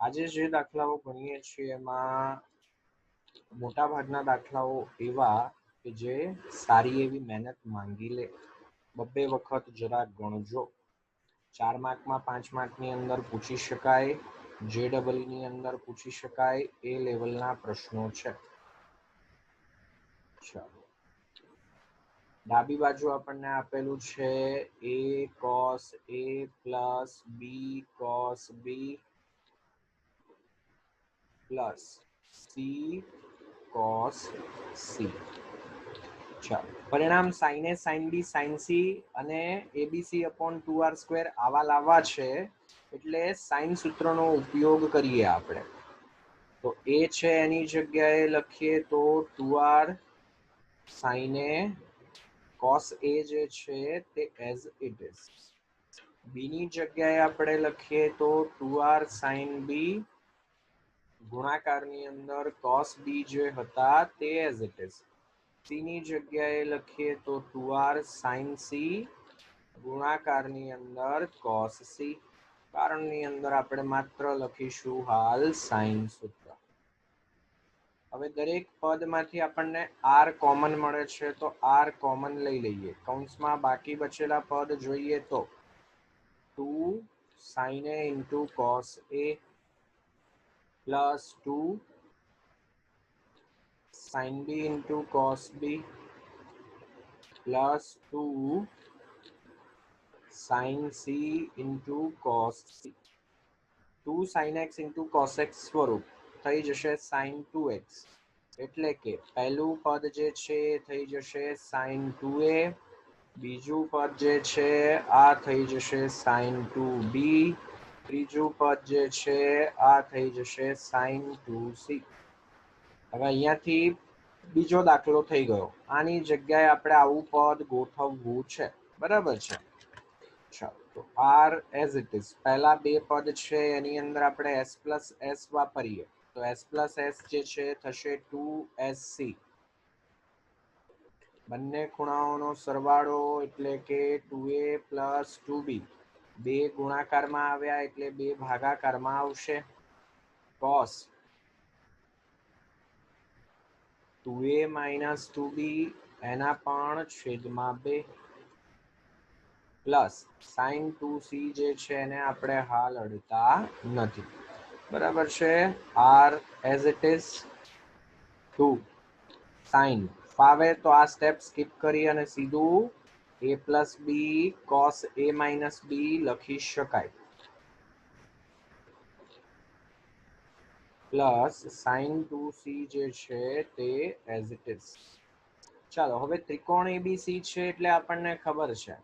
આજે જે દાખલાઓ ભણીએ છીએ એમાં મોટા ભાગના દાખલાઓ એવા કે જે સારી એવી મહેનત માંગી લે, બબ્બે વખત જરા ગણજો, 4 માર્કમાં 5 માર્કની અંદર પૂછી શકાય, JEE ની અંદર પૂછી શકાય એ લેવલના પ્રશ્નો છે. ચાલો, ડાબી બાજુ આપણને આપેલું છે a cos a plus b cos b plus c cos c. ચાલો, પરિણામ sin a sin b sin c અને abc upon 2r² આવા લાવવા છે એટલે સાઇન સૂત્રનો ઉપયોગ કરીએ આપણે. તો a છે એની જગ્યાએ લખીએ તો 2r sin a cos a જે છે તે એઝ ઇટ ઇઝ. b ની જગ્યાએ આપણે લખીએ તો 2r sin b ગુણાકારની અંદર cos b જે હતા તે એઝ ઇટ ઇઝ. c ની જગ્યાએ લખીએ તો 2r sin c ગુણાકારની અંદર cos c. કારણની અંદર આપણે માત્ર લખીશું હાલ સાઇન સૂત્ર. હવે દરેક પદમાંથી આપણને r કોમન મળે છે તો r કોમન લઈ લઈએ. કૌંસમાં બાકી બચેલા પદ જોઈએ તો 2 sin a into cos a plus 2 sin b into cos b plus 2 sin c into cos c. 2 sin x into cos x સ્વરૂપ થઈ જશે sin 2x, એટલે કે પહેલું પદ જે છે એ થઈ જશે sin 2a, બીજું પદ જે છે આ થઈ જશે sin 2b, ત્રીજું પદ જે છે આ થઈ જશે sin 2c. હવે અહીંયાથી બીજો દાખલો થઈ ગયો. આની જગ્યાએ આપણે આવું પદ ગોઠવવું છે, બરાબર છે. ચાલો, તો r એઝ ઇટ ઇઝ પહેલા બે પદ છે એની અંદર આપણે s પ્લસ s વાપરીએ તો s પ્લસ s જે છે થશે 2sc. બંને ખૂણાઓનો સરવાળો એટલે કે 2a પ્લસ 2b. બે ગુણાકારમાં આવ્યા એટલે બે ભાગાકારમાં આવશે. cos 2a માઇનસ 2b એના પણ છેદમાં 2 પ્લસ sin 2c જે છે એને આપણે હાલ અડતા નથી, બરાબર છે. r as it is 2 sin ફાવે તો આ સ્ટેપ સ્કીપ કરી અને સીધું a plus B cos a minus B લખી શકાય, પ્લસ sin 2c જે છે તે એઝ ઇટ ઇઝ. ચાલો, હવે ત્રિકોણ એબીસી છે એટલે આપણને ખબર છે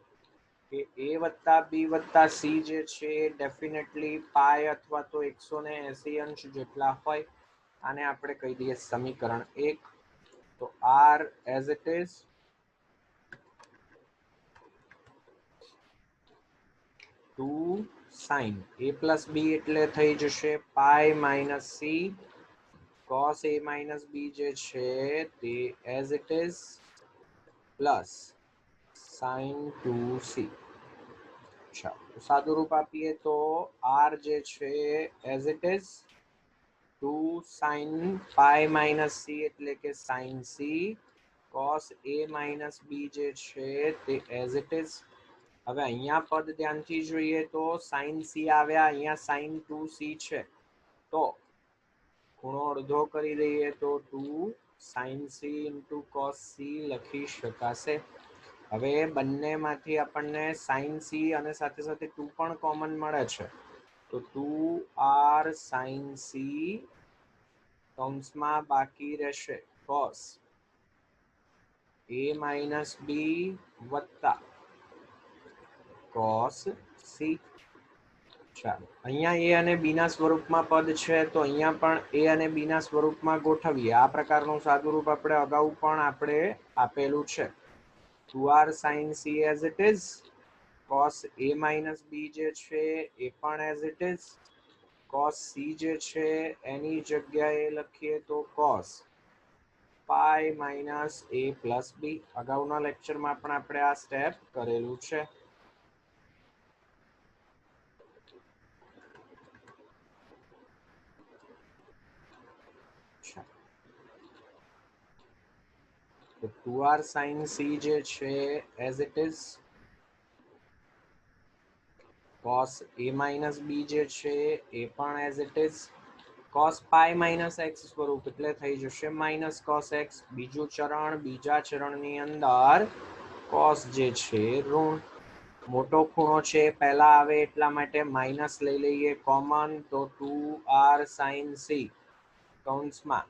કે a વત્તા b વત્તા c જે છે ડેફિનેટલી પાઈ અથવા તો 180 અંશ જેટલા હોય. આને આપણે કહી દઈએ સમીકરણ 1. તો r as it is 2 sin a plus b એટલે થઈ જશે pi minus c cos a minus b જે છે તે as it is plus sin 2c. સાદું રૂપ આપીએ તો r જે છે as it is 2 sin pi minus c એટલે કે sin c cos a minus b જે છે તે એઝ ઇટ ઇઝ. હવે અહીંયા પદ ધ્યાનથી જોઈએ તો sin c આવ્યા, અહીંયા sin 2c છે તો ખૂણો અડધો કરી દઈએ તો 2 sin c into cos c લખી શકાશે. હવે બંનેમાંથી આપણને sin c અને સાથે સાથે 2 પણ કોમન મળે છે તો 2r sin c કૌંસમાં બાકી રહેશે cos a માઇનસ b વત્તા cos c. ચાલો, અહીંયા a અને b ના સ્વરૂપમાં પદ છે તો અહીંયા પણ a અને b ના સ્વરૂપમાં ગોઠવીએ. આ પ્રકારનું સાદુરૂપ આપણે અગાઉ પણ આપણે આપેલું છે. 2r sin c as it is, cos a minus b જે છે એ પણ as it is, cos c જે છે એની જગ્યાએ લખીએ તો cos pi minus a plus b. અગાઉના લેક્ચરમાં પણ આપણે આ સ્ટેપ કરેલું છે. તો 2r sin c જે છે as it is, cos a minus b જે છે એ પણ as it is, cos pi minus x સ્વરૂપ એટલે થઈ જશે minus cos x. બીજું ચરણ, બીજા ચરણની અંદર cos જે છે ઋણ, મોટો ખૂણો છે પહેલા આવે એટલા માટે માઇનસ લઈ લઈએ કોમન, તો 2r sin c કૌંસમાં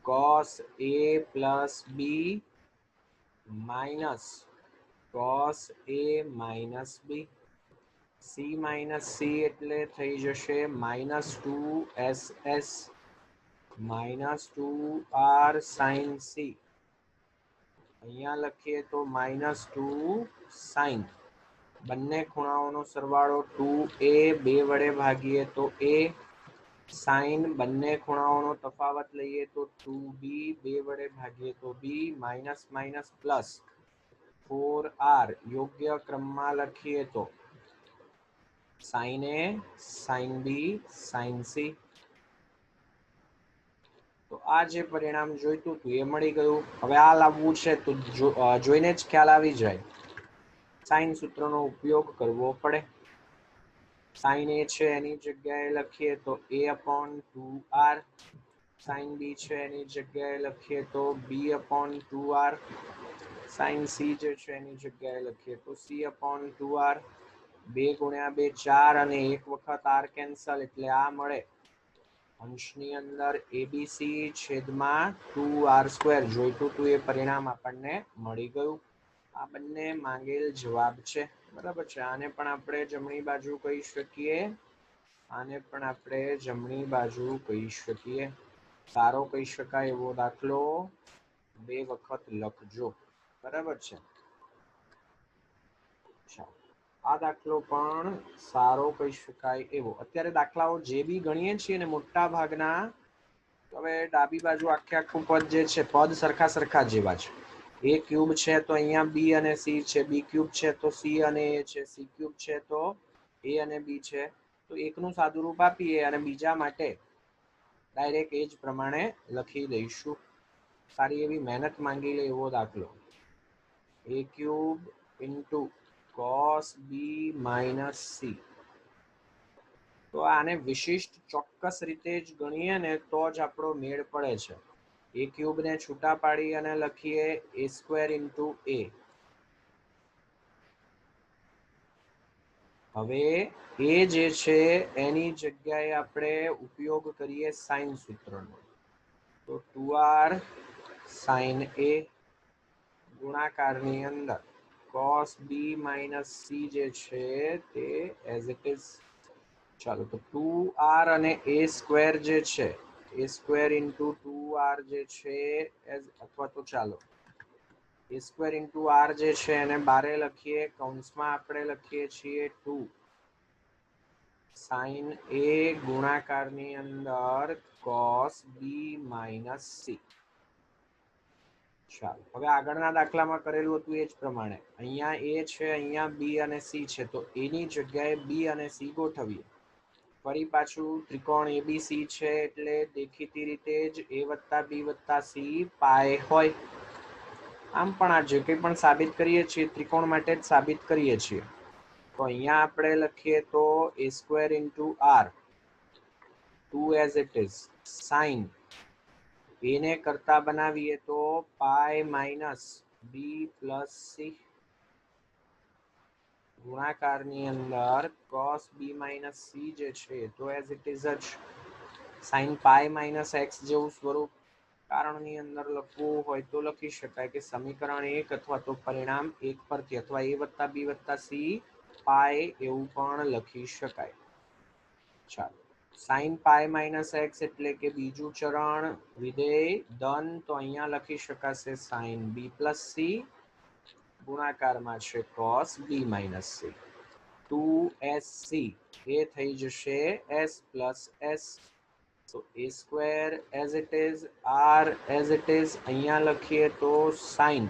cos a plus b minus cos a minus b, c minus c એટલે થઈ જશે minus 2ss minus 2r sin c. અહીંયા લખીએ તો minus 2 sin, બંને ખૂણાઓનો સરવાળો 2a, 2 વડે ભાગીએ તો a, sin બંને ખૂણાઓનો તફાવત લઈએ તો 2b, 2 વડે ભાગીએ તો b, minus minus plus 4r, યોગ્ય ક્રમમાં લખીએ તો sin a, sin b, sin c. તો આ જે પરિણામ જોઈતું હતું એ મળી ગયું. હવે આ લાવવું છે તો જોઈને જ ખ્યાલ આવી જાય, સાઇન સૂત્રનો ઉપયોગ કરવો પડે. સાઇન એ છે એની જગ્યાએ લખીએ તો a upon 2r, સાઇન બી છે એની જગ્યાએ લખીએ તો b upon 2r, sign C જે છે એની જગ્યાએ લખીએ તો c upon 2r. 2 ગુણ્યા 2 4 અને એક વખત r કેન્સલ એટલે આ મળે. અંશની અંદર એબીસી છેદમાં 2r², જોઈતું હતું એ પરિણામ આપણને મળી ગયું. આ બંને માંગેલ જવાબ છે, બરાબર છે. આને પણ આપણે જમણી બાજુ કહી શકીએ, આને પણ આપણે જમણી બાજુ કહી શકીએ. સારો કહી શકાય એવો દાખલો 2 વખત લખજો, બરાબર છે. આ દાખલો પણ સારો કહી શકાય એવો. અત્યારે દાખલાઓ જે બી ગણીએ છીએ ને મોટા ભાગના, હવે ડાબી બાજુ આખે આખું પદ જે છે પદ સરખા સરખા જેવા છે. a ક્યુબ છે તો અહીંયા b અને c છે, b ક્યુબ છે તો c અને a છે, c ક્યુબ છે તો a અને b છે. તો એકનું સાદુરૂપ આપીએ અને બીજા માટે ડાયરેક્ટ એ જ પ્રમાણે લખી દઈશું. સારી એવી મહેનત માંગી લે એવો દાખલો. a cube into cos b minus c. તો આને વિશિષ્ટ ચોક્કસ રીતે જ ગણીએ ને તો જ આપણો મેળ પડે છે. a ક્યુબ ને છૂટા પાડી અને લખીએ a² ઇન્ટુ a. હવે એ જે છે એની જગ્યાએ આપણે ઉપયોગ કરીએ સાઇન સૂત્રનો, તો 2r sin a ગુણાકારની અંદર cos b minus c જે છે તે એઝ ઇટ ઇઝ. ચાલો તો 2r અને a² જે છે a² ઇન્ટુ 2r જે છે અથવા તો ચાલો a² ઇન્ટુ r જે છે એને બારે લખીએ, કૌંસમાં આપણે લખીએ છીએ 2 sin a ગુણાકારની અંદર cos b minus c. ચાલો હવે આગળના દાખલામાં કરેલું હતું એ જ પ્રમાણે અહીંયા a છે, અહીંયા b અને c છે, તો એની જગ્યાએ b અને c ગોઠવીએ. ફરી પાછું ત્રિકોણ એબીસી છે એટલે દેખીતી રીતે જ a વત્તા b વત્તા c પાય હોય. આમ પણ આ જે કંઈ પણ સાબિત કરીએ છીએ ત્રિકોણ માટે જ સાબિત કરીએ છીએ. તો અહીંયા આપણે લખીએ તો a² into r, 2 as it is, sine a ને કરતા બનાવીએ તો pi minus b plus c ગુણાકારની અંદર cos b minus c જે છે તો એઝ ઇટ ઇઝ જ sin પાય માઇનસ x જેવું સ્વરૂપ. કારણની અંદર લખવું હોય તો લખી શકાય કે સમીકરણ 1 અથવા તો પરિણામ 1 પરથી, અથવા a વત્તા b વત્તા c પાય એવું પણ લખી શકાય. ચાલો sin પાય માઇનસ x એટલે કે બીજું ચરણ, વિધેય ધન, તો અહીંયા લખી શકાશે sin b પ્લસ c ગુણાકારમાં છે cos b minus c. 2sc એ થઈ જશે s plus s. so a² as it is, r as it is, અહીંયા લખીએ તો sin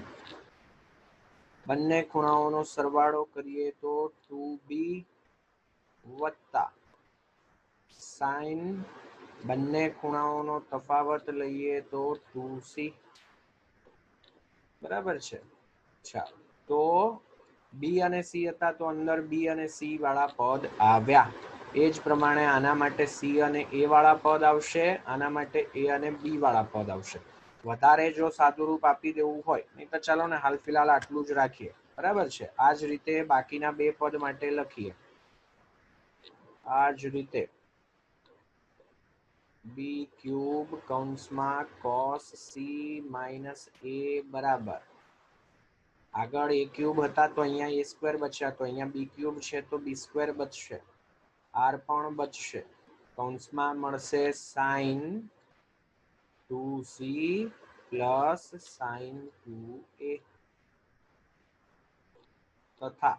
બંને ખૂણાઓનો સરવાળો કરીએ તો 2b વત્તા sin બંને ખૂણાઓનો તફાવત લઈએ તો 2c બરાબર છે. ચાલો, તો બી અને સી હતા તો અંદર બી અને સી વાળા પદ આવ્યા. એ જ પ્રમાણે આના માટે સી અને એ વાળા પદ આવશે, આના માટે એ અને બી વાળા પદ આવશે. વધારે જો સાદુરૂપ આપી દેવું હોય, નહીં તો ચાલો ને હાલ ફિલહાલ આટલું જ રાખીએ. બરાબર છે. આ જ રીતે બાકીના બે પદ માટે લખીએ. આ જ રીતે બી ક્યુબ કૌંસમાં cos c માઇનસ a બરાબર, આગળ a ક્યુબ હતા તો અહીંયા a સ્ક્વેર બચ્યા, તો અહીંયા b ક્યુબ છે તો b સ્ક્વેર બચશે, r પણ બચશે. કૌંસમાં મળશે sin 2c plus sin 2a તથા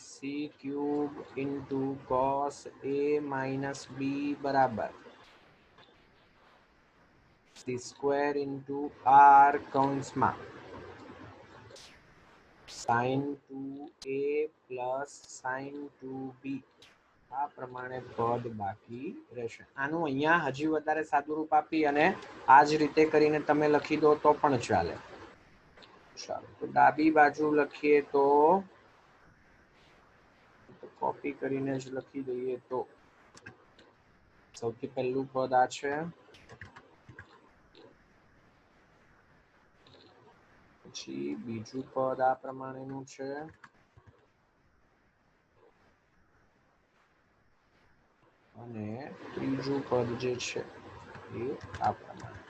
c cube into cos a minus b બરાબર c સ્ક્વેર ઇન્ટુ r કૌંસમાં sin 2a plus sin 2b આ પ્રમાણે પદ બાકી રહેશે. આનું અહીંયા હજી વધારે સાદુરૂપ આપી અને આ જ રીતે કરીને તમે લખી દો તો પણ ચાલે. ચાલો, તો ડાબી બાજુ લખીએ તો કોપી કરીને જ લખી દઈએ. તો સૌથી પહેલું પદ આ છે, પછી બીજું પદ આ પ્રમાણેનું છે, અને ત્રીજું પદ જે છે એ આ પ્રમાણે,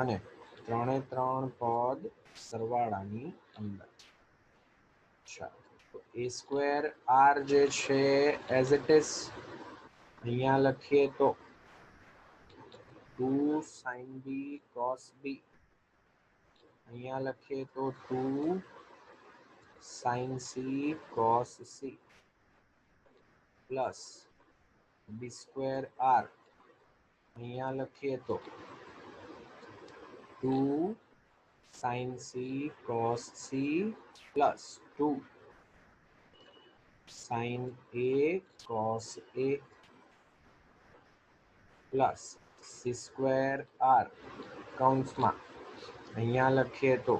અને ત્રણે ત્રણ પદ સરવાળાની અંદર. ચાલો, તો a સ્ક્વેર r જે છે એઝ ઇટ ઇઝ અહીંયા લખીએ તો 2 sin b cos b, અહીંયા લખીએ તો 2 sin c cos c plus b square r, અહીંયા લખીએ તો 2 sin c cos c plus 2 sin a cos a plus c square r કૌંસમાં અહીંયા લખીએ તો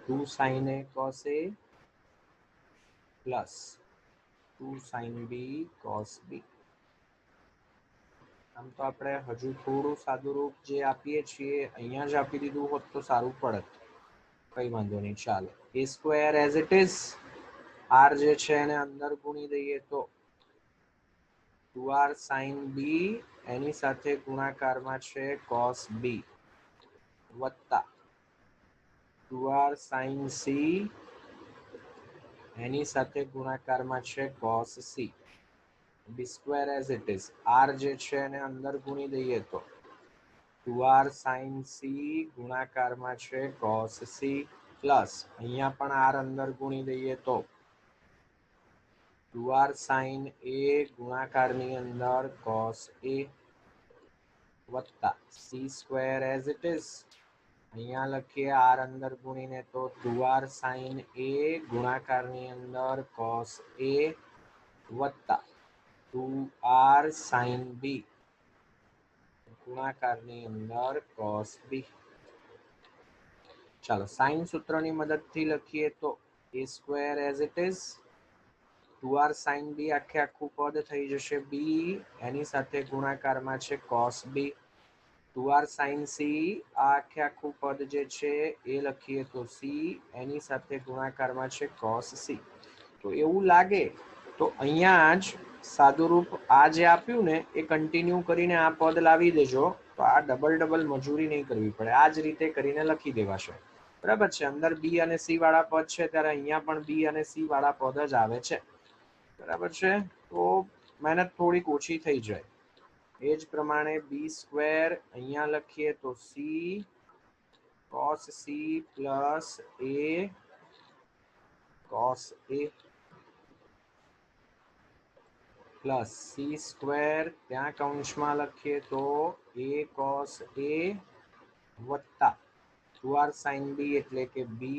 2 sin a cos a plus 2 sin b cos b. આમ તો આપણે હજુ થોડું સાદુરૂપ જે આપીએ છીએ અહીંયા જ આપી દીધું હોત તો સારું પડત. કઈ વાંધો નહીં, ચાલો. a square as it is, r જે છે એને અંદર ગુણી દઈએ તો 2r sin b એની સાથે ગુણાકારમાં છે cos b વત્તા 2r sin c એની સાથે ગુણાકારમાં છે cos c. b square as it is, r જે છે એને અંદર ગુણી દઈએ તો 2r sin c ગુણાકારમાં છે cos c પ્લસ અહીંયા પણ r અંદર ગુણી દઈએ તો 2r sin a ગુણાકારની અંદર cos a વત્તા c square as it is, અહીંયા લખીએ r અંદર ગુણીને તો 2r sin a ગુણાકારની અંદર cos a વત્તા 2r sin b ગુણાકારની અંદર cos b. ચાલો, સાઇન સૂત્રની મદદથી લખીએ તો a square as it is 2r sin b આખે આખું પદ થઈ જશે b, એની સાથે ગુણાકારમાં છે cos b. 2r sin c આ આખે આખું પદ જે છે એ લખીએ તો c, એની સાથે ગુણાકારમાં છે cos c. તો એવું લાગે તો અહીંયા જ સાદુરૂપ આ જે આપ્યું ને એ કન્ટિન્યુ કરીને આ પદ લાવી દેજો, તો આ ડબલ મજૂરી નહીં કરવી પડે. આ જ રીતે કરીને લખી દેવાશે. બરાબર છે. અંદર બી અને સી વાળા પદ છે ત્યારે અહીંયા પણ બી અને સી વાળા પદ જ આવે છે. બરાબર છે. તો મહેનત થોડીક ઓછી થઈ જાય. એ જ પ્રમાણે બી સ્ક્વેર અહીંયા લખીએ તો C cos c plus a cos a plus C square ત્યાં કૌંસમાં લખીએ તો a cos a વત્તા 2r sin b એટલે કે b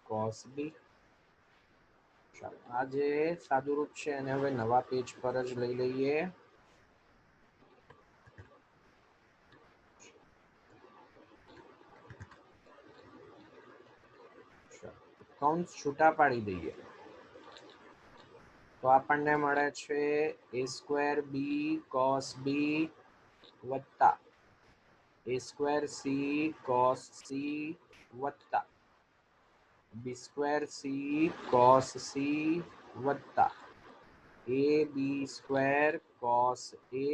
cos b. ચાલો, આ જે સાદુરૂપ છે એને હવે નવા પેજ પર જ લઈ લઈએ. કૌંસ છૂટા પાડી દઈએ તો આપણને મળે છે a square b cos b વત્તા a square c cos c વત્તા b square c cos c વત્તા a b square cos a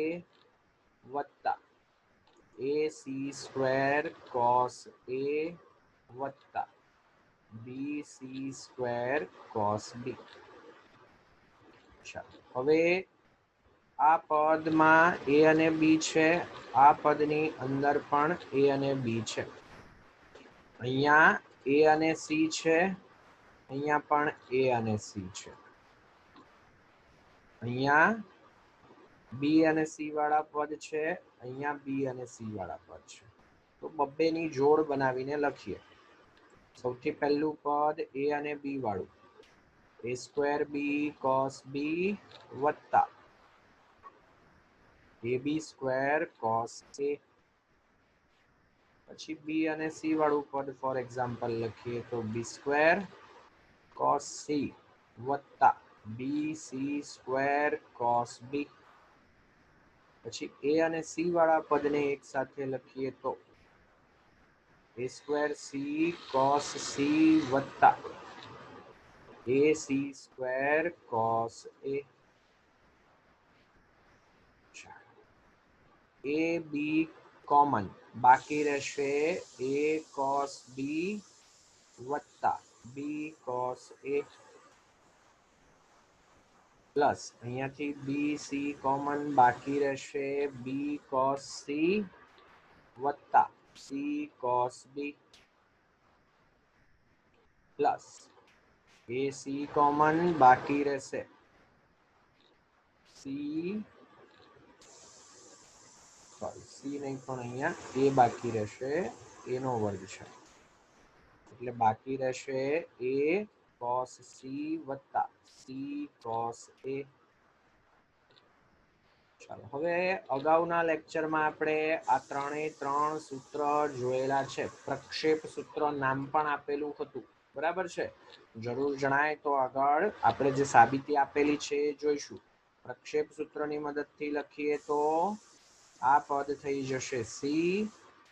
વત્તા a c square cos a વત્તા b c square cos b. હવે આ પદમાં a અને b છે, આ પદની અંદર પણ a અને b છે. અહીંયા a અને c છે, અહીંયા પણ a અને c છે. અહીંયા b અને c વાળા પદ છે, અહીંયા b અને c વાળા પદ છે. તો બબ્બેની જોડ બનાવીને લખીએ. સૌથી પહેલું પદ a અને b વાળું a square b cos b વત્તા ab સ્ક્વેર cos a. પછી b અને c વાળું પદ ફોર એક્ઝામ્પલ લખીએ તો b સ્ક્વેર cos c વત્તા b c square cos b. પછી a અને c વાળા પદને એક સાથે લખીએ તો a square c cos c વત્તા a c square cos a. a b common બાકી રહેશે a cos b વત્તા b cos a પ્લસ અહીંયાથી b c કોમન બાકી રહેશે b cos c વત્તા c cos b plus a c common બાકી રહેશે c નહીં પણ અહીંયા a બાકી રહેશે, a નો વર્ગ છે એટલે બાકી રહેશે a cos c વત્તા c cos a. ચાલો હવે અગાઉના લેક્ચરમાં આપણે આ ત્રણ સૂત્ર જોયેલા છે. પ્રક્ષેપ સૂત્ર નામ પણ આપેલું હતું, બરાબર છે. જરૂર જણાય તો આગળ આપણે જે સાબિતી આપેલી છે એ જોઈશું. પ્રક્ષેપ સૂત્રની મદદથી લખીએ તો આ પદ થઈ જશે c,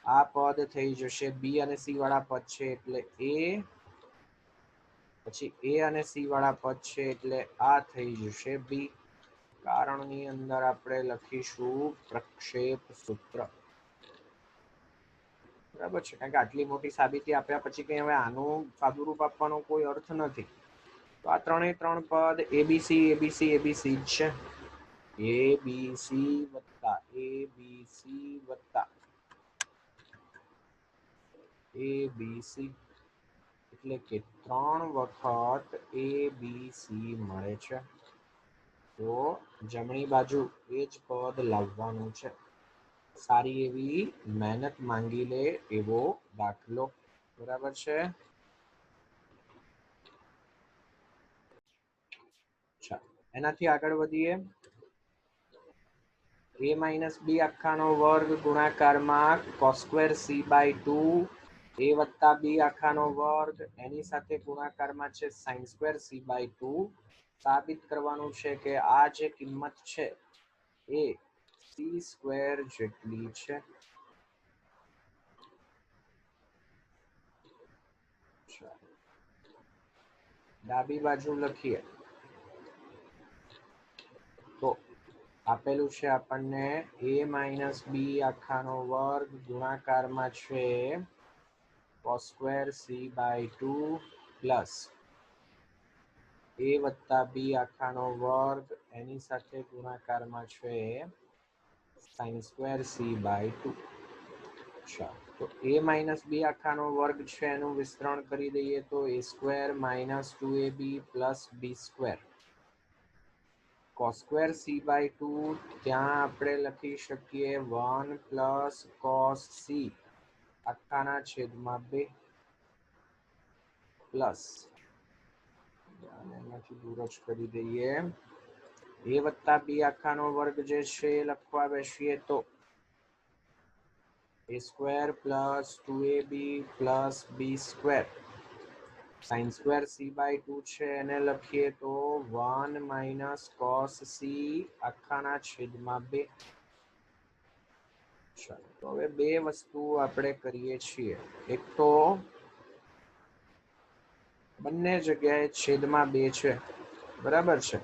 આ પદ થઈ જશે b અને c વાળા પદ છે એટલે a, પછી a અને c વાળા પદ છે એટલે આ થઈ જશે b. કારણની અંદર આપણે લખીશું પ્રક્ષેપ સૂત્ર, બરાબર છે. કારણ કે આટલી મોટી સાબિતી આપ્યા પછી કઈ હવે આનું સાદુરૂપ આપવાનો કોઈ અર્થ નથી. તો આ ત્રણ પદ abc abc abc જ છે. abc વત્તા abc વત્તા abc એટલે કે 3 વખત abc મળે છે. તો જમણી બાજુ એ જ પદ લાવવાનું છે. સારી એવી મહેનત માંગી લે એવો દાખલો, બરાબર છે. એનાથી આગળ વધીએ. a માઇનસ બી આખાનો વર્ગ ગુણાકારમાં cos square c by 2 a વત્તા બી આખાનો વર્ગ એની સાથે ગુણાકારમાં છે sin સ્ક્વેર c બાય 2. સાબિત કરવાનું છે કે આ જે કિંમત છે એ c સ્ક્વેર જેટલી છે. ડાબી બાજુ લખીએ તો આપેલું છે આપણને a માઇનસ બી આખાનો વર્ગ ગુણાકારમાં છે cos square c by 2 plus a વત્તા બી આખાનો વર્ગ એની સાથે ગુણાકારમાં છે sin સ્ક્વેર c બાય 2. તો a માઇનસ બી આખાનો વર્ગ છે એનું વિસ્તરણ કરી દઈએ તો a square minus 2ab plus B square cos square c by 2 ત્યાં આપણે લખી શકીએ 1 પ્લસ cos c આખાના છેદમાં 2 પ્લસ એનાથી દૂર જ કરી દઈએ a વત્તા બી આખાનો વર્ગ જે છે લખવા બેસીએ તો a square plus 2ab plus B square sin square c/2 છે એને લખીએ તો 1 માઇનસ cos c આખાના છેદમાં 2. ચાલો તો હવે બે વસ્તુ આપણે કરીએ છીએ. એક તો બંને જગ્યાએ છેદમાં 2 છે, બરાબર છે.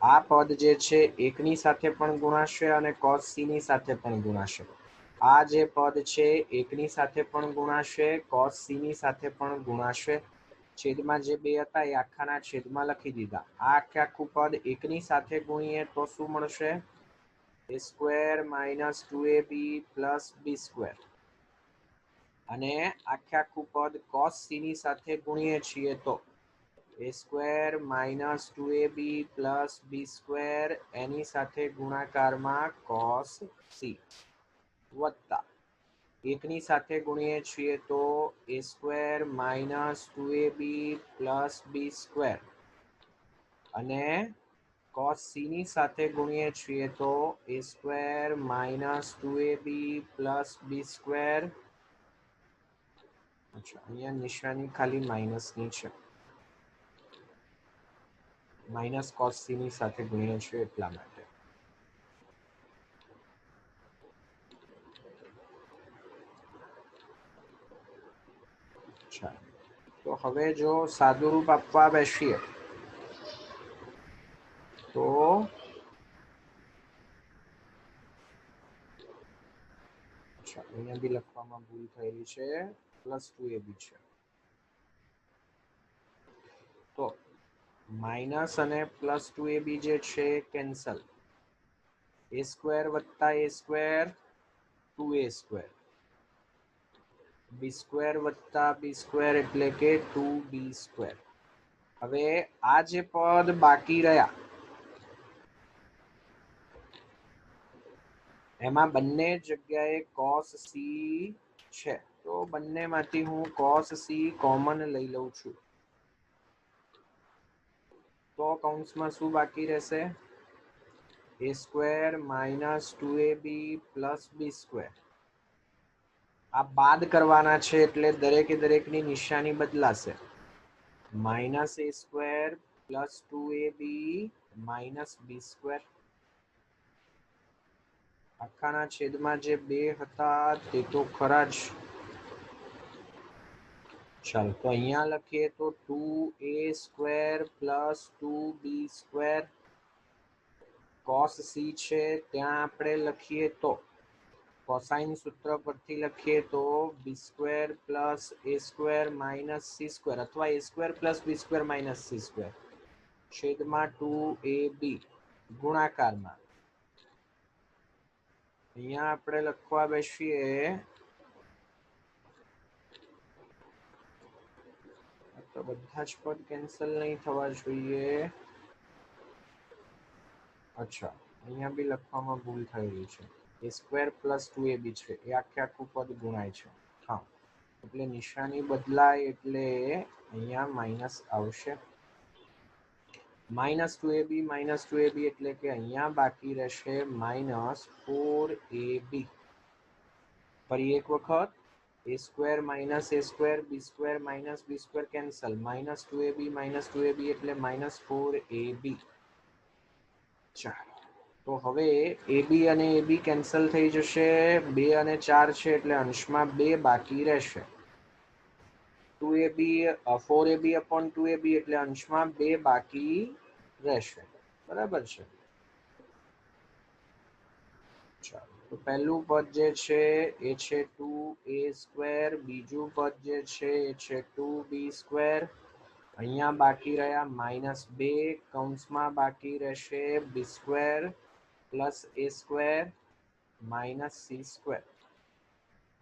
આ પદ જે છે એકની સાથે પણ ગુણાશે અને cos c ની સાથે પણ ગુણાશે. આ જે પદ છે એકની સાથે પણ ગુણાશે, cos c ની સાથે પણ ગુણાશે. છેદમાં જે 2 હતા એ આખાના છેદમાં લખી દીધા. આ આખે આખું પદ એકની સાથે ગુણીએ તો શું મળશે? a square minus 2ab plus b square. અને આખે આખું પદ cos c ની સાથે ગુણીએ છીએ તો a square minus 2ab plus b square એની સાથે ગુણાકારમાં cos c વત્તા એકની સાથે ગુણીએ છીએ તો a square minus 2ab plus b square અને cos c ની સાથે ગુણીએ છીએ તો a square minus 2ab plus b square. અચ્છા, અહીંયા નિશાની ખાલી માઇનસની છે, માઇનસ cos c ની સાથે ગુણીએ છીએ એટલા માટે. અચ્છા, તો હવે જો સાદુરૂપ આપવા બેસીએ તો અચ્છા, અહીંયા બી લખવામાં ભૂલ થયેલી છે, પ્લસ 2ab છે. તો માઇનસ અને પ્લસ 2ab જે છે કેન્સલ. a સ્ક્વેર વત્તા a square 2a square, b square વત્તા b સ્ક્વેર એટલે કે 2b સ્ક્વેર. હવે આ જે પદ બાકી રહ્યા એમાં બંને જગ્યાએ cos c છે, તો બંનેમાંથી હું cos c કોમન લઈ લઉં છું. તો કૌંસમાં શું બાકી રહેશે? a square minus 2ab plus b square. આ બાદ કરવાના છે એટલે દરેકે દરેકની નિશાની બદલાશે. Minus a square plus 2ab minus b square. આખાના છેદમાં જે 2 હતા તે તો ખરા જ. ચાલો તો અહીંયા લખીએ તો 2a square plus 2b square. cos c છે ત્યાં આપણે લખીએ તો કોસાઇન સૂત્ર પરથી લખીએ તો b square plus a square minus c square અથવા a square plus b square minus c square છેદમાં 2ab ગુણાકારમાં. અહીંયા આપણે લખવા બેસીએ તો બધા જ પદ કેન્સલ નહીં થવા જોઈએ. અચ્છા, અહીંયા બી લખવામાં ભૂલ થયેલી છે. a સ્ક્વેર પ્લસ 2ab છે એ આખે આખું પદ ગુણાય છે. હા, એટલે નિશાની બદલાય એટલે અહીંયા માઇનસ આવશે. માઇનસ 2ab એટલે કે અહીંયા બાકી રહેશે માઇનસ 4ab. ફરી એક વખત a square minus a square b square minus b square cancel. Minus 2ab એટલે માઇનસ 4ab. ચાલો તો હવે ab અને ab કેન્સલ થઈ જશે. 2 અને 4 છે એટલે અંશમાં 2 બાકી રહેશે. 4ab upon 2ab એટલે અંશમાં 2 બાકી રહેશે, બરાબર છે. ચાલો તો પહેલું પદ જે છે એ છે 2a સ્ક્વેર, બીજું પદ જે છે એ છે 2b સ્ક્વેર. અહીંયા બાકી રહ્યા માઇનસ 2, કૌંસમાં બાકી રહેશે b square plus a square minus c square.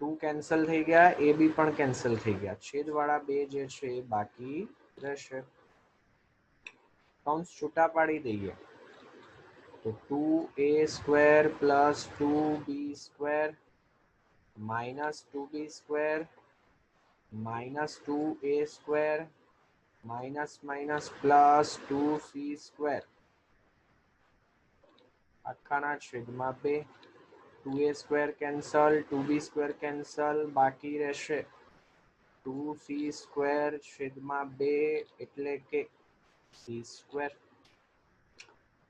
2 cancel થઈ ગયા, એ બી પણ કેન્સલ થઈ ગયા. છેદવાળા 2 જે છે એ બાકી રહેશે. કૌંસ છૂટા પાડી દઈએ તો 2a square plus 2b square minus 2b square minus 2a square minus minus plus 2c square આખાના છેદમાં 2. 2a square cancel, 2b square cancel, બાકી રહેશે 2c² છેદમાં 2 એટલે કે c².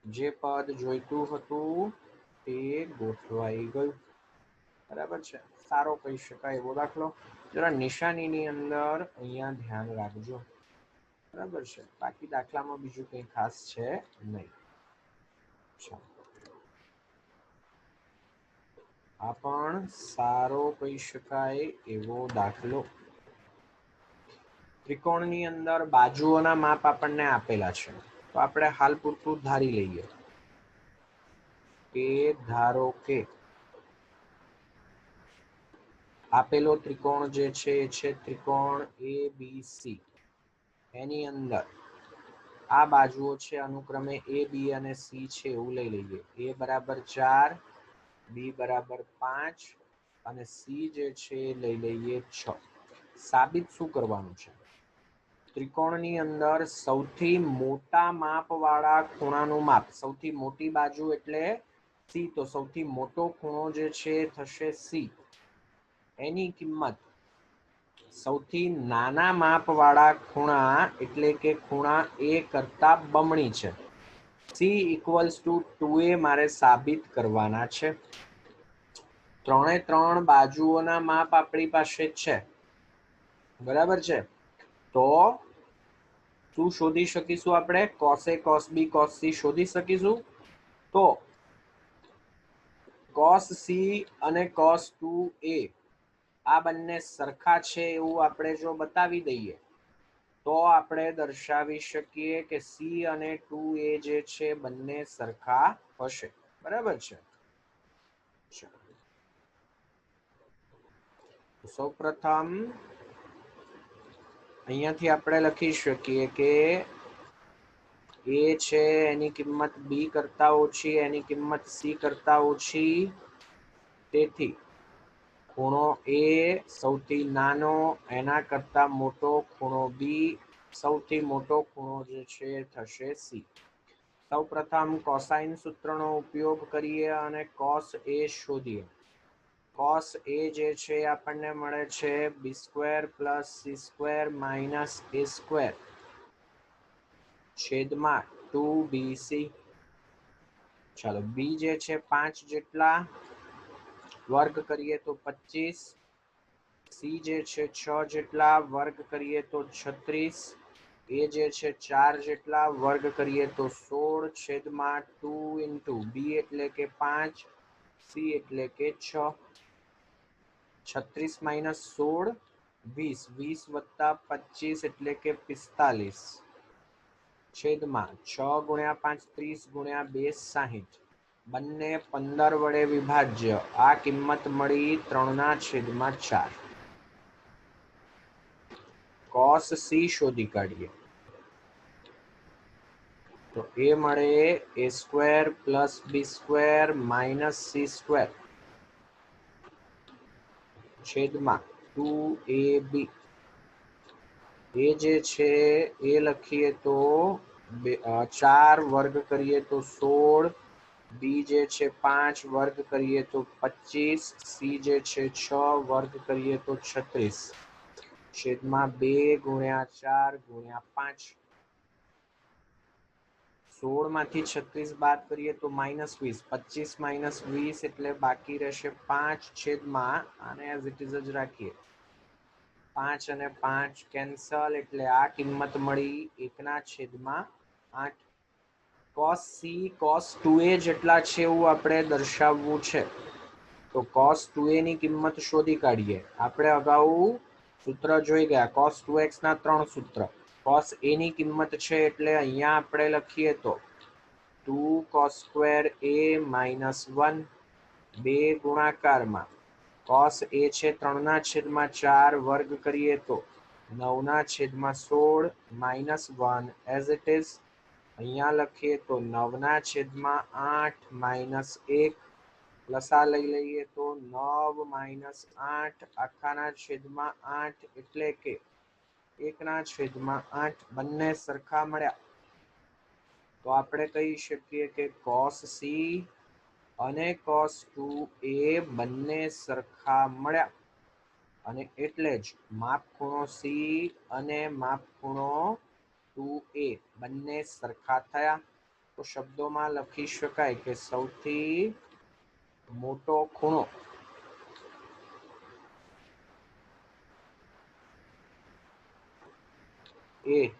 જે પદ જોઈતું હતું તે ગોઠવાઈ ગયું. બરાબર છે, સારો કહી શકાય એવો દાખલો. જરા નિશાનીની અંદર અહીંયા ધ્યાન રાખજો. બરાબર છે, બાકી દાખલામાં બીજું કંઈ ખાસ છે નહીં. આ પણ સારો કહી શકાય એવો દાખલો. ત્રિકોણની અંદર બાજુઓના માપ આપણને આપેલા છે, તો આપણે હાલ પૂરતું ધારી લઈએ કે ધારો કે આપેલો ત્રિકોણ જે છે એ છે ત્રિકોણ ABC. એની અંદર આ બાજુઓ છે અનુક્રમે A, B અને C છે એવું લઈ લઈએ. A બરાબર 4, B બરાબર 5 અને C જે છે લઈ લઈએ 6. સાબિત શું કરવાનું છે? ત્રિકોણની અંદર સૌથી મોટા માપ વાળા ખૂણાનું માપ, સૌથી મોટી બાજુ એટલે C, તો સૌથી મોટો ખૂણો જે છે થશે C. એની કિંમત સૌથી નાના માપ વાળા ખૂણા એટલે કે ખૂણા A કરતા બમણી છે. C = 2A મારે સાબિત કરવાના છે. ત્રણે ત્રણ બાજુઓના માપ આપણી પાસે છે. બરાબર છે, તો શું શોધી શકીશું આપણે? cos A, cos B, cos C શોધી શકીશું. તો cos C અને cos 2A આ બંને સરખા છે એવું આપણે જો બતાવી દઈએ તો આપણે દર્શાવી શકીએ કે C અને 2A જે છે બંને સરખા હશે. બરાબર છે. સૌપ્રથમ અહીંયાથી આપણે લખી શકીએ કે A છે એની કિંમત B કરતા ઓછી, એની કિંમત C કરતા ઓછી. તેથી ખૂણો A સૌથી નાનો, એના કરતા મોટો ખૂણો B, સૌથી મોટો ખૂણો જે છે થશે C. સૌપ્રથમ કોસાઇન સૂત્રનો ઉપયોગ કરીએ અને cos A શોધીએ. cos A જે છે આપણને મળે છે B² + C² - A² છેદમાં 2BC. ચાલો, B જે છે 5 જેટલા, વર્ગ કરીએ તો 25. C જે છે 6 જેટલા, વર્ગ કરીએ તો 36. A જે છે 4 જેટલા, વર્ગ કરીએ તો 16 છેદમાં 2 × B એટલે કે 5, C એટલે કે 6. 36 - 16 20, 20 + 25 એટલે કે 45 છેદમાં 6 × 5 30 × 2 60. બંને 15 વડે વિભાજ્ય. આ કિંમત મળી 3/4. cos C શોધી કાઢીએ તો એ મળે A² + B² - C² છેદમાં 2AB. એ જે છે એ લખીએ તો 4, વર્ગ કરીએ તો 16. B જે છે 5, વર્ગ કરીએ તો 25. C જે છે 6, વર્ગ કરીએ તો 36 છેદમાં 2 × 4 × 5. 16 માંથી 36 બાદ કરીએ તો -20. 25 - 20 એટલે બાકી રહેશે 5 છેદમાં, આને એઝ ઇટ ઇઝ જ રાખીએ, 5 અને 5 કેન્સલ એટલે આ કિંમત મળી 1/8. cos C cos 2A જેટલા છે એવું આપણે દર્શાવવું છે. તો cos 2A ની કિંમત શોધી કાઢીએ. આપણે અગાઉ સૂત્ર જોઈ ગયા, cos 2x ના 3 સૂત્ર. cos A ની કિંમત છે એટલે અહીંયા આપણે લખીએ તો 2 cos² A - 1, 2 ગુણાકારમાં cos A છે 3/4, વર્ગ કરીએ તો 9/16 -1 એઝ ઇટ ઇઝ. અહીંયા લખીએ તો 9/8 - 1, લસા લઈ લઈએ તો 9 - 8 આખાના છેદમાં 8 એટલે કે 1/8. બંને સરખા મળ્યા તો આપણે કહી શકીએ કે cos C અને cos 2A બંને સરખા મળ્યા. અને એટલે જ માપ ખૂણો સી અને માપ ખૂણો 2a બંને સરખા થયા. તો શબ્દોમાં લખી શકાય કે સૌથી મોટો ખૂણો એ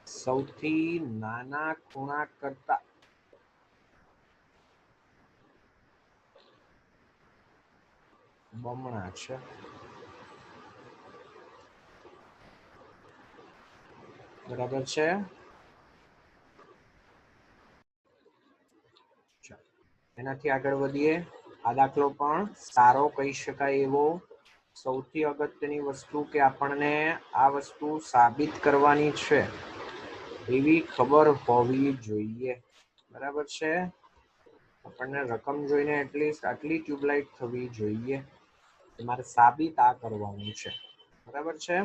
સૌથી નાના ખૂણા કરતા બમણા છે. બરાબર છે. એનાથી આગળ વધીએ. આ દાખલો પણ સારો કહી શકાય એવો. સૌથી અગત્યની વસ્તુ કે આપણને આ વસ્તુ સાબિત કરવાની છે એવી ખબર હોવી જોઈએ. બરાબર છે. આપણને રકમ જોઈને એટલીસ્ટ આટલી ટ્યુબલાઇટ થવી જોઈએ. મારે સાબિત આ કરવાનું છે. બરાબર છે.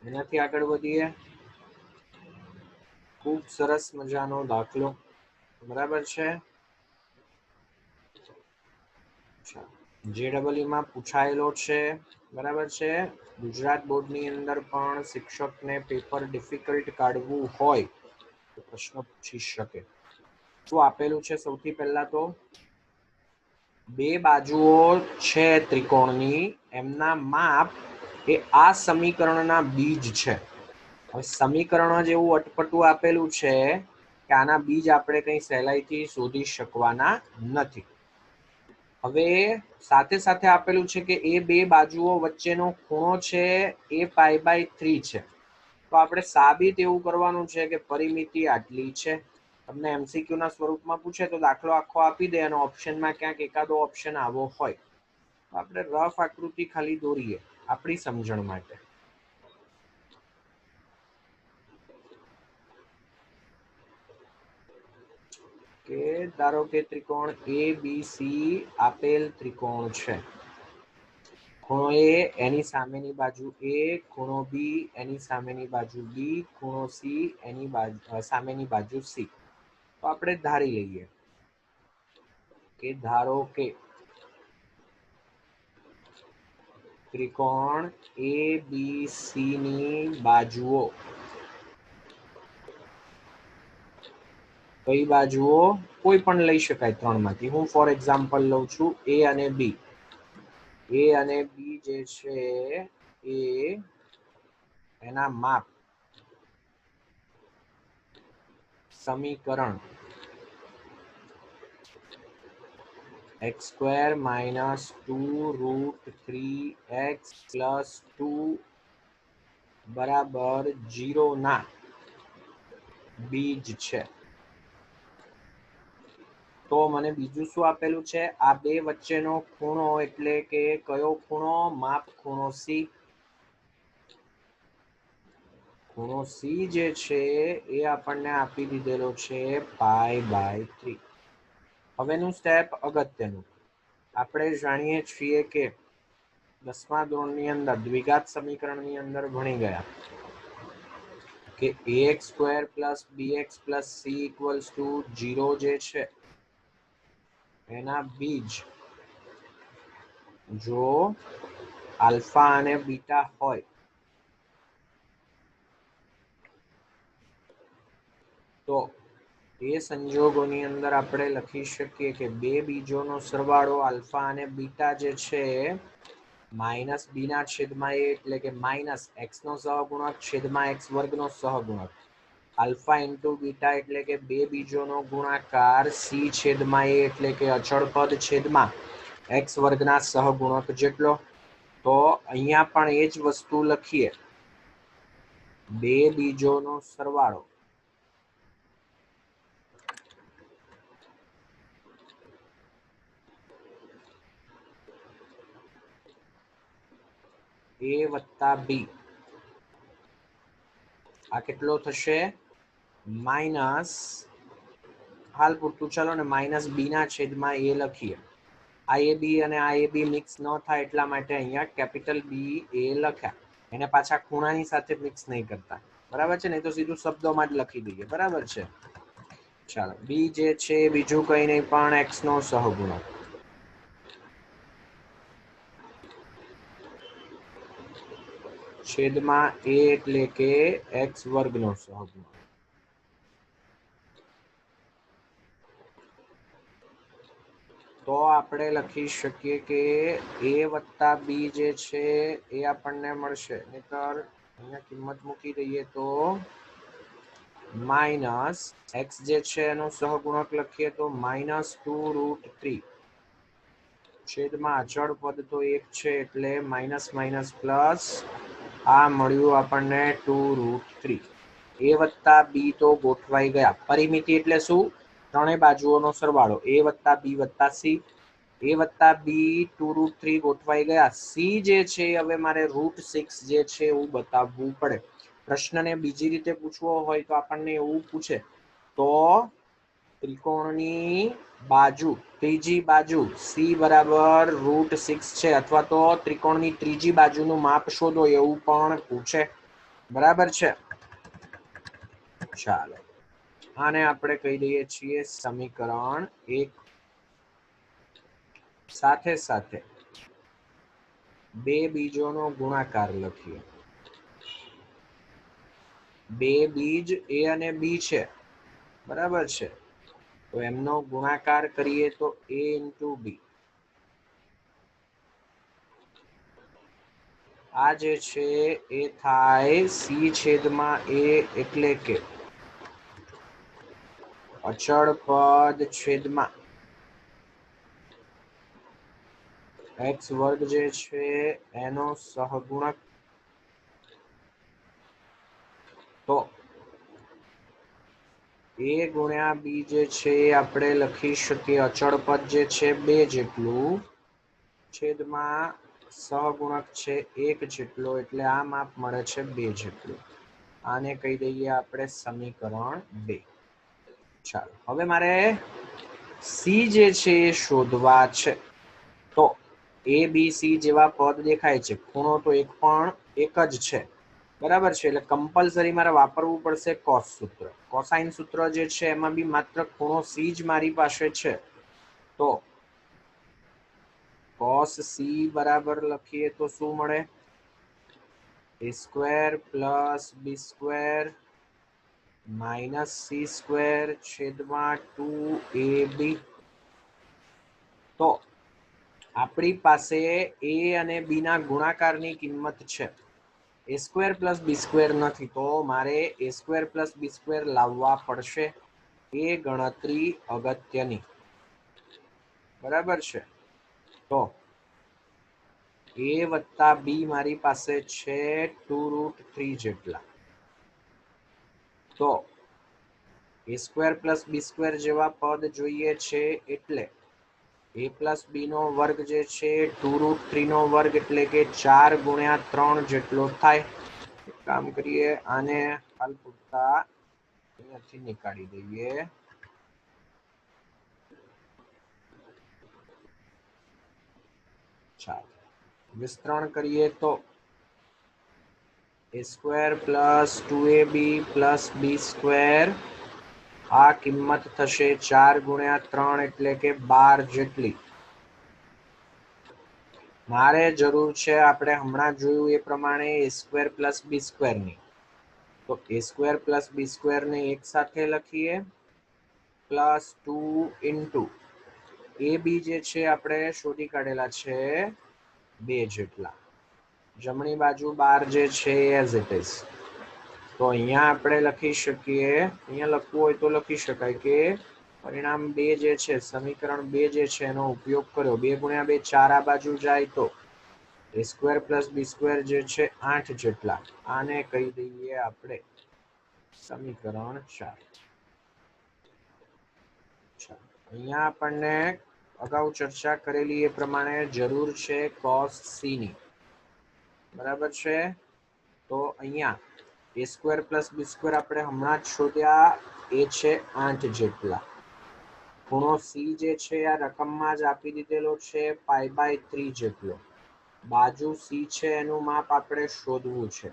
એનાથી આગળ વધીએ. ખૂબ સરસ મજાનો દાખલો. બરાબર છે. JEE માં પૂછાયેલો છે. બરાબર છે. ગુજરાત બોર્ડની અંદર પણ શિક્ષકને પેપર ડિફિકલ્ટ કાઢવું હોય તો પ્રશ્ન પૂછી શકે. શું આપેલું છે? સૌથી પહેલા તો બે બાજુઓ છે ત્રિકોણની, એમના માપ એ આ સમીકરણના બીજ છે. હવે સમીકરણ જ એવું અટપટું આપેલું છે કે આના બીજ આપણે કઈ સહેલાઈથી શોધી શકવાના નથી. હવે સાથે સાથે આપેલું છે કે એ બે બાજુઓ વચ્ચેનો ખૂણો છે એ π/3 છે. તો આપણે સાબિત એવું કરવાનું છે કે પરિમિતિ આટલી છે. તમને MCQ ના સ્વરૂપમાં પૂછે તો દાખલો આખો આપી દે અને ઓપ્શનમાં ક્યાંક એકાદો ઓપ્શન આવો હોય. આપણે રફ આકૃતિ ખાલી દોરીએ આપણી સમજણ માટે. કે ધારો કે ત્રિકોણ ABC આપેલ ત્રિકોણ છે. ખૂણો A એની સામેની બાજુ A, ખૂણો B એની સામેની બાજુ B, ખૂણો C એની સામેની બાજુ C. તો આપણે ધારી લઈએ કે ધારો કે ત્રિકોણ ABC ની બાજુઓ કઈ બાજુઓ કોઈ પણ લઈ શકાય ત્રણમાંથી. હું ફોર એક્ઝામ્પલ લઉં છું A અને B. A અને B જે છે એ એના માપ સમીકરણ x² - 2√3x + 2 બરાબર 0 ના બીજ છે. તો મને બીજું શું આપેલું છે? આ બે વચ્ચેનો ખૂણો એટલે કે કયો ખૂણો? માપ ખૂણો C. ખૂણો C જે છે એ આપણને આપી દીધેલો છે π/3. હવેનું સ્ટેપ અગત્યનું. આપણે જાણીએ છીએ કે 10મા ધોરણની અંદર દ્વિઘાત સમીકરણની અંદર ભણી ગયા કે ax² + bx + c = 0 જે છે એના બીજ જો આલ્ફા અને બીટા હોય તો એ સંજોગોની અંદર આપણે લખી શકીએ કે બે બીજોનો સરવાળો આલ્ફા અને બીટા જે છે -b ના છેદમાં a એટલે કે -x નો સહગુણક છેદમાં x² નો સહગુણક. આલ્ફા ઇન્ટુ બીટા એટલે કે બે બીજોનો ગુણાકાર c છેદમાં a એટલે કે અચળ પદ છેદમાં x² ના સહગુણક જેટલો. તો અહીંયા પણ એ જ વસ્તુ લખીએ. બે બીજોનો સરવાળો a + b આ કેટલો થશે? માઇનસ, હાલ પૂરતું ચાલો ને -b ના છેદમાં a લખીએ. IAB અને IAB મિક્સ ન થાય એટલા માટે અહીંયા કેપિટલ BA લખ્યા. એને પાછા ખૂણાની સાથે મિક્સ નહીં કરતા. બરાબર છે ને? તો સીધું શબ્દોમાં જ લખી દઈએ. બરાબર છે. ચાલો બી જે છે બીજું કઈ નહીં પણ x નો સહગુણક, છેદમાં a એટલે કે x વર્ગનો સહગુણક. તો આપણે લખી શકીએ કે a વત્તા બી જે છે એ આપણને મળશે, નહીતર અહીંયા કિંમત મૂકી દઈએ તો માઇનસ એક્સ જે છે એનો સહગુણક લખીએ તો -2√3 છેદમાં અચળ પદ તો એક છે એટલે માઇનસ માઇનસ પ્લસ આ મળ્યું આપણને 2√3. a વત્તા બી તો ગોઠવાઈ ગયા. પરિમિતિ એટલે શું? ત્રણેય બાજુઓનો સરવાળો a વત્તા બી વત્તા સી. a વત્તા બી 2√3 ગોઠવાઈ ગયા. સી જે છે હવે મારે √6 જે છે એવું બતાવવું પડે. પ્રશ્નને બીજી રીતે પૂછવો હોય તો આપણને એવું પૂછે તો ત્રિકોણની બાજુ ત્રીજી બાજુ સી બરાબર √6 છે, અથવા તો ત્રિકોણની ત્રીજી બાજુનું માપ શોધો એવું પણ પૂછે. બરાબર છે. ચાલો આને આપણે કહી દઈએ છીએ સમીકરણ 1. સાથે સાથે બે બીજોનો ગુણાકાર લખીએ. બે બીજ a અને b છે, બરાબર છે, તો એમનો ગુણાકાર કરીએ તો a * b. આ જે છે એ થાય સી છેદમાં a એટલે કે અચળ પદ છેદમાં x વર્ગ જે છે એનો સહગુણક. તો a ગુણ્યા b જે છે આપણે લખી શકીએ અચળ પદ જે છે 2 જેટલું છેદમાં સહગુણક છે 1 જેટલો, એટલે આ માપ મળે છે 2 જેટલું. આને કહી દઈએ આપણે સમીકરણ 2. ચાલો હવે મારે સી જે છે એ શોધવા છે. તો a b c જેવા પદ દેખાય છે, ખૂણો તો એક પણ એક જ છે, બરાબર છે, એટલે કમ્પલસરી મારે વાપરવું પડશે કોસ સૂત્ર. કોસાઇન સૂત્ર જે છે એમાં બી માત્ર ખૂણો સી જ મારી પાસે છે, તો cos c બરાબર લખીએ તો શું મળે? a² + b² -c² છેદમાં 2ab. તો આપણી પાસે a અને b ના ગુણાકારની કિંમત છે, a² + b² નથી, તો મારે a² + b² લાવવા પડશે. એ ગણતરી અગત્યની, બરાબર છે. તો a વત્તા b મારી પાસે છે 2√3 જેટલા. તો a² + b² જેવા પદ જોઈએ છે, એટલે a + b નો વર્ગ જે છે 2√3 નો વર્ગ એટલે કે 4 × 3 જેટલો થાય. કામ કરીએ, આને હાલ પૂરતા અહીંયાથી નીકાળી દઈએ. ચાલો વિસ્તરણ કરીએ તો a² + 2ab + b², આ કિંમત થશે 4 × 3 એટલે કે 12 જેટલી. મારે જરૂર છે, આપણે હમણાં જોયું એ પ્રમાણે a² + b² ની. તો a² + b² ને એક સાથે લખીએ, +2 * ab જે છે આપણે શોધી કાઢેલા છે 2 જેટલા. જમણી બાજુ 12 જે છે એઝ ઇટ ઇઝ. તો અહીંયા આપણે લખી શકીએ, અહીંયા લખવું હોય તો લખી શકાય કે પરિણામ 2 જે છે, સમીકરણ 2 જે છે એનો ઉપયોગ કર્યો. 2 × 2 4 આ બાજુ જાય તો a² + b² જે છે 8 જેટલા. આને કહી દઈએ આપણે સમીકરણ 4. અહીંયા આપણને અગાઉ ચર્ચા કરેલી એ પ્રમાણે જરૂર છે cos c ની, બરાબર છે. તો અહીંયા a² + b² આપણે હમણાં જ શોધ્યા, એ છે 8 જેટલા. ખૂણો c જે છે આ રકમમાં જ આપી દીધેલો છે π/3 જેટલો. બાજુ c છે એનું માપ આપણે શોધવું છે.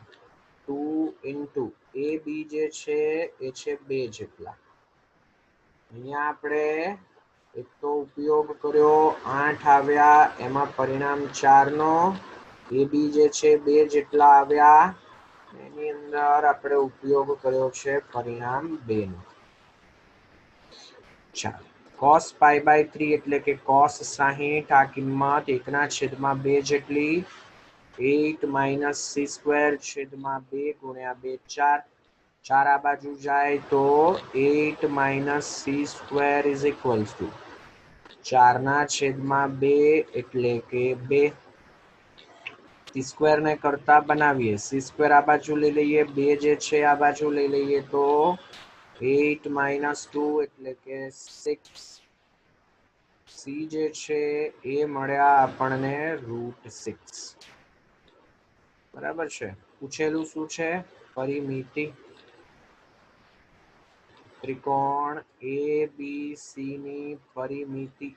2 * ab જે છે એ છે 2 જેટલા. અહીંયા આપણે એક તો ઉપયોગ કર્યો 8 આવ્યા, એમાં પરિણામ 4 નો, એ બી જે છે 2 જેટલા આવ્યા, એની અંદર આપણે ઉપયોગ કર્યો છે પરિણામ 2 નો. ચાલો, cos π/3 એટલે કે cos 60, આ કિંમત 1/2 જેટલી, 8 - c²/2 ગુણ્યા 2 4, 4 આ બાજુ જાય તો 8 - c² = 4/2 એટલે કે 2. c² ને કરતા બનાવીએ, c² આ બાજુ લઈ લઈએ, 2 જે છે આ બાજુ લઈ લઈએ તો 8 - 2 એટલે કે 6. c જે છે એ મળ્યા આપણને √6. બરાબર છે. પૂછેલું શું છે? પરિમિતિ. ત્રિકોણ ABC ની પરિમિતિ.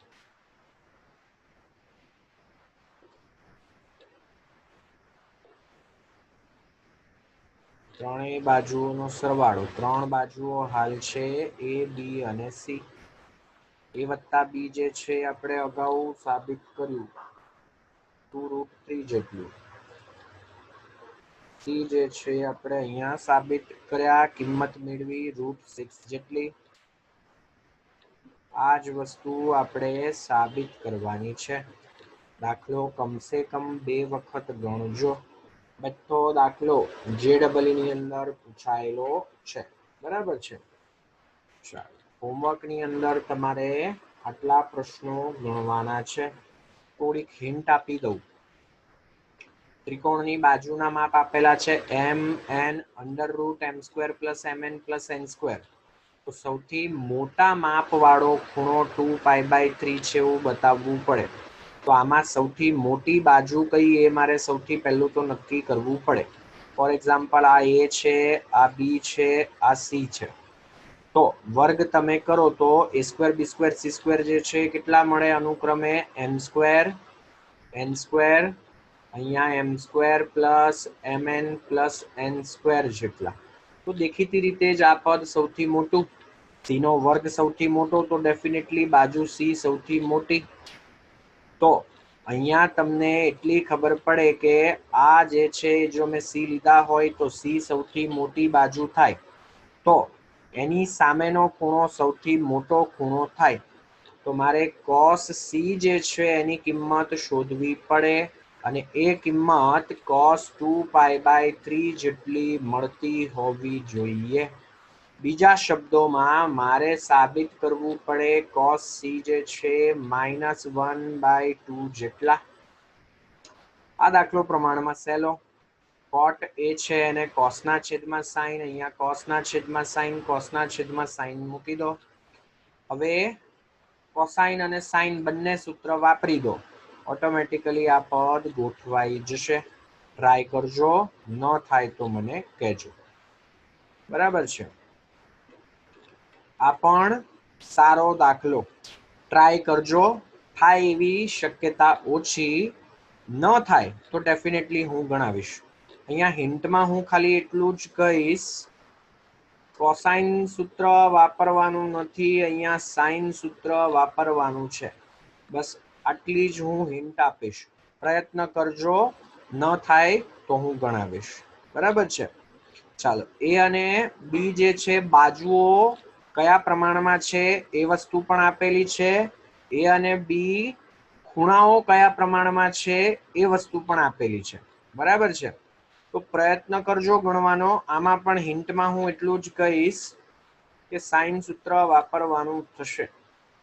ત્રણેય બાજુઓનો સરવાળો, 3 બાજુઓ હાલ છે A, B અને C. A વત્તા B જે છે આપણે અગાઉ સાબિત કર્યું 2√3 જેટલું. C જે છે આપણે અહીંયા સાબિત કર્યા, કિંમત મેળવી √6 જેટલી. આ જ વસ્તુ આપણે સાબિત કરવાની છે. દાખલો કમસે કમ 2 વખત ગણજો. બધો દાખલો JEE ની અંદર પૂછાયેલો છે. બરાબર છે. ચાલો, હોમવર્કની અંદર તમારે આટલા પ્રશ્નો ગણવાના છે. થોડીક હિન્ટ આપી દઉં. ત્રિકોણની બાજુના માપ આપેલા છે mn √m² + mn + n². તો સૌથી મોટા માપ વાળો ખૂણો 2π/3 છે એવું બતાવવું પડે. તો આમાં સૌથી મોટી બાજુ કઈ એ મારે સૌથી પહેલું તો નક્કી કરવું પડે. ફોર એક્ઝામ્પલ, આ A છે, આ B છે, આ C છે. તો વર્ગ તમે કરો તો a² b² c² જે છે કેટલા મળે? અનુક્રમે m², n², અહીંયા m² + mn + n² જેટલા. તો દેખીતી રીતે જ આ પદ સૌથી મોટું, c નો વર્ગ સૌથી મોટો, તો ડેફિનેટલી બાજુ c સૌથી મોટી. તો અહીંયા તમને એટલી ખબર પડે કે આ જે છે જો મેં c લીધા હોય તો c સૌથી મોટી બાજુ થાય, તો એની સામેનો ખૂણો સૌથી મોટો ખૂણો થાય. તો મારે cos c જે છે એની કિંમત શોધવી પડે, અને એ કિંમત cos 2π/3 જેટલી મળતી હોવી જોઈએ. બીજા શબ્દોમાં મારે સાબિત કરવું પડે cos c જે છે -1/2 જેટલા. આ દાખલો પ્રમાણમાં સહેલો. cot A છે એને cosના છેદમાં sin, અહીંયા cosના છેદમાં sin, cosના છેદમાં sin મૂકી દો. હવે cosine અને sin બંને સૂત્ર વાપરી દો. ઓટોમેટિકલી આ પદ ગોઠવાઈ જશે. ટ્રાય કરજો, ન થાય તો મને કહેજો. બરાબર છે. આ પણ સારો દાખલો. ટ્રાય કરજો. થાય એવી શક્યતા ઓછી, ન થાય તો ડેફિનેટલી હું ગણાવીશ. અહીંયા હિન્ટમાં હું ખાલી એટલું જ કહીશ, કોસાઇન સૂત્ર વાપરવાનું નથી, અહીંયા સાઇન સૂત્ર વાપરવાનું છે. બસ આટલી જ હું હિન્ટ આપીશ. પ્રયત્ન કરજો, ન થાય તો હું ગણાવીશ. બરાબર છે. ચાલો, A અને B જે છે બાજુઓ કયા પ્રમાણમાં છે એ વસ્તુ પણ આપેલી છે. A અને B ખૂણાઓ કયા પ્રમાણમાં છે એ વસ્તુ પણ આપેલી છે. બરાબર છે. તો પ્રયત્ન કરજો ગણવાનો. આમાં પણ હિન્ટમાં હું એટલું જ કહીશ કે સાઇન સૂત્ર વાપરવાનું થશે.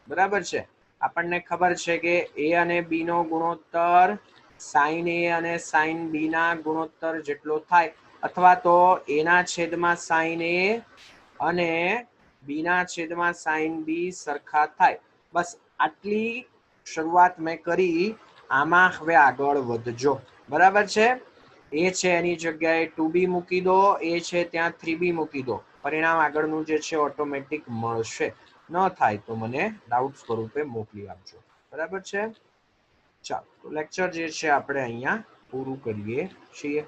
બરાબર છે. આપણને ખબર છે કે A અને B નો ગુણોત્તર sin A અને sin B ના ગુણોત્તર જેટલો થાય, અથવા તો A ના છેદમાં sin A અને B ના છેદમાં sin B સરખા થાય. બસ આટલી શરૂઆત મેં કરી. આમાં હવે આગળ વધજો. બરાબર છે. A છે એની જગ્યાએ 2B મૂકી દો, A છે ત્યાં 3B મૂકી દો. પરિણામ આગળનું જે છે ઓટોમેટિક મળશે. ન થાય તો મને ડાઉટ સ્વરૂપે મોકલી આપજો. બરાબર છે. ચાલો, લેક્ચર જે છે આપણે અહીંયા પૂરું કરીએ છીએ.